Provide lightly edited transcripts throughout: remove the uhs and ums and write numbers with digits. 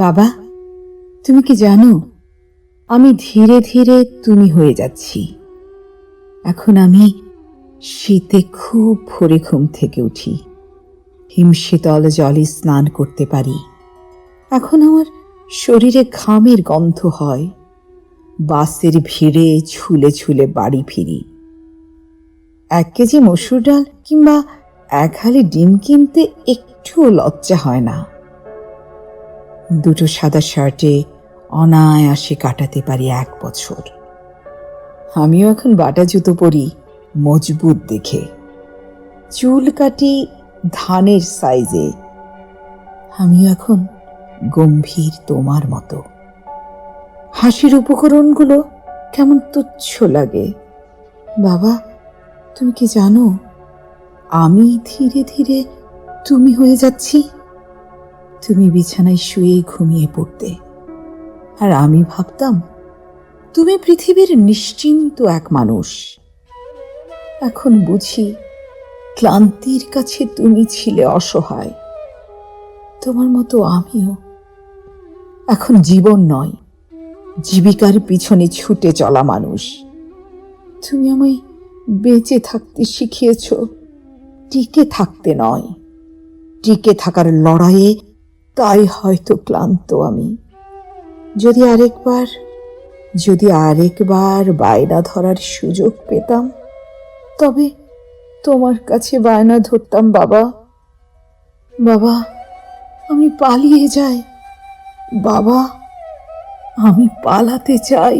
বাবা, তুমি কি জানো, আমি ধীরে ধীরে তুমি হয়ে যাচ্ছি। এখন আমি শীতে খুব ভোরে ঘুম থেকে উঠি, হিমশীতল জলে স্নান করতে পারি। এখন আমার শরীরে ঘামের গন্ধ হয়, বাসের ভিড়ে ঝুলে ঝুলে বাড়ি ফিরি। 1 কেজি মসুর ডাল কিংবা 1 হালি ডিম কিনতে একটুও লজ্জা হয় না। 2টো সাদা শার্টে অনায়াসে কাটাতে পারি 1 বছর। আমিও এখন বাটা জুতো পরি, মজবুত দেখে। চুল কাটি ধানের সাইজে। আমিও এখন গম্ভীর তোমার মতো। হাসির উপকরণগুলো কেমন তুচ্ছ লাগে। বাবা, তুমি কি জানো, আমি ধীরে ধীরে তুমি হয়ে যাচ্ছি। তুমি বিছানায় শুয়ে ঘুমিয়ে পড়তে, আর আমি ভাবতাম তুমি পৃথিবীর নিশ্চিন্ত এক মানুষ। এখন বুঝি ক্লান্তির কাছে তুমি ছিলে অসহায়। তোমার মতো আমিও এখন জীবন নয়, জীবিকার পিছনে ছুটে চলা মানুষ। তুমি আমায় বেঁচে থাকতে শিখিয়েছ, টিকে থাকতে নয়। টিকে থাকার লড়াইয়ে তাই হয়তো ক্লান্ত আমি। যদি আরেকবার বায়না ধরার সুযোগ পেতাম, তবে তোমার কাছে বায়না ধরতাম। বাবা, বাবা, আমি পালিয়ে যাই। বাবা, আমি পালাতে চাই,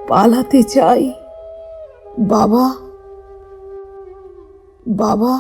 পালাতে চাই। বাবা, বাবা।